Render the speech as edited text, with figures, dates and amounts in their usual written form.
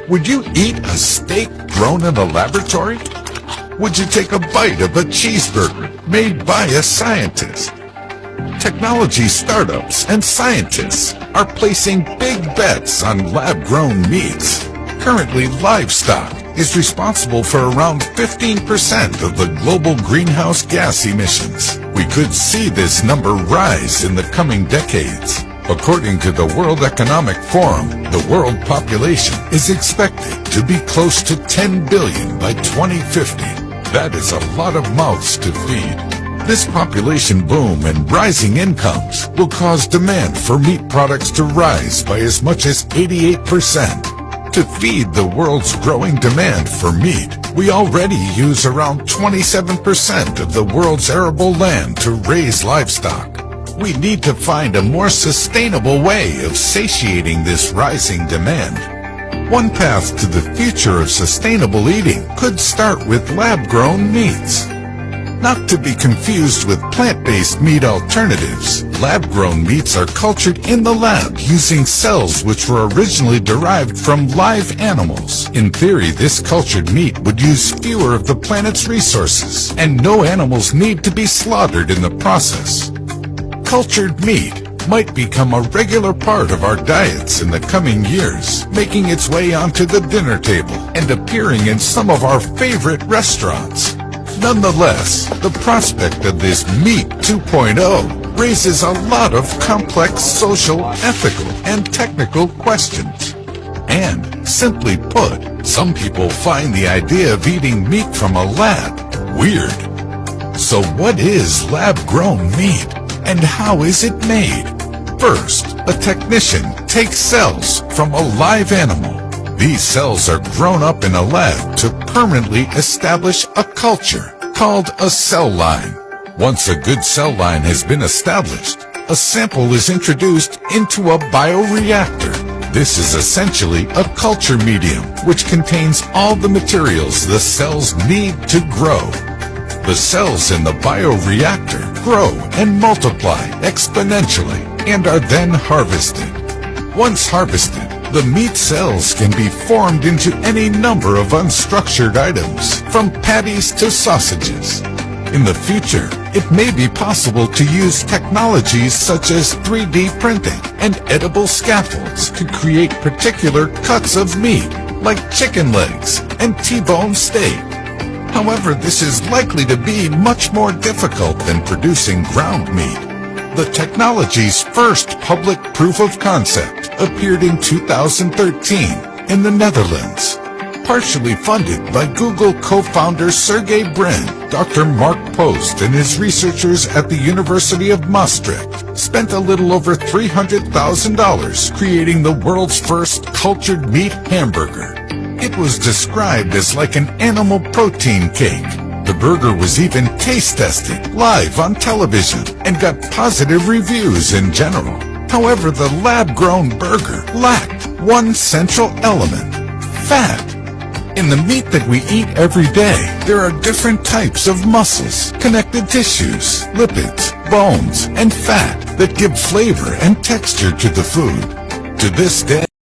Would you eat a steak grown in a laboratory? Would you take a bite of a cheeseburger made by a scientist? Technology startups and scientists are placing big bets on lab-grown meats. Currently, livestock is responsible for around 15% of the global greenhouse gas emissions. We could see this number rise in the coming decades. According to the World Economic Forum, the world population is expected to be close to 10 billion by 2050. That is a lot of mouths to feed. This population boom and rising incomes will cause demand for meat products to rise by as much as 88%. To feed the world's growing demand for meat, we already use around 27% of the world's arable land to raise livestock. We need to find a more sustainable way of satiating this rising demand. One path to the future of sustainable eating could start with lab-grown meats. Not to be confused with plant-based meat alternatives, lab-grown meats are cultured in the lab using cells which were originally derived from live animals. In theory, this cultured meat would use fewer of the planet's resources, and no animals need to be slaughtered in the process. Cultured meat might become a regular part of our diets in the coming years, making its way onto the dinner table and appearing in some of our favorite restaurants. Nonetheless, the prospect of this Meat 2.0 raises a lot of complex social, ethical, and technical questions. And, simply put, some people find the idea of eating meat from a lab weird. So what is lab-grown meat, and how is it made? First, a technician takes cells from a live animal. These cells are grown up in a lab to permanently establish a culture called a cell line. Once a good cell line has been established, a sample is introduced into a bioreactor. This is essentially a culture medium which contains all the materials the cells need to grow. The cells in the bioreactor grow and multiply exponentially and are then harvested. Once harvested, the meat cells can be formed into any number of unstructured items, from patties to sausages. In the future, it may be possible to use technologies such as 3D printing and edible scaffolds to create particular cuts of meat, like chicken legs and T-bone steak. However, this is likely to be much more difficult than producing ground meat. The technology's first public proof of concept appeared in 2013 in the Netherlands. Partially funded by Google co-founder Sergey Brin, Dr. Mark Post and his researchers at the University of Maastricht spent a little over $300,000 creating the world's first cultured meat hamburger. It was described as like an animal protein cake. The burger was even taste tested live on television and got positive reviews in general. However, the lab-grown burger lacked one central element: fat. In the meat that we eat every day, there are different types of muscles, connective tissues, lipids, bones, and fat that give flavor and texture to the food. To this day,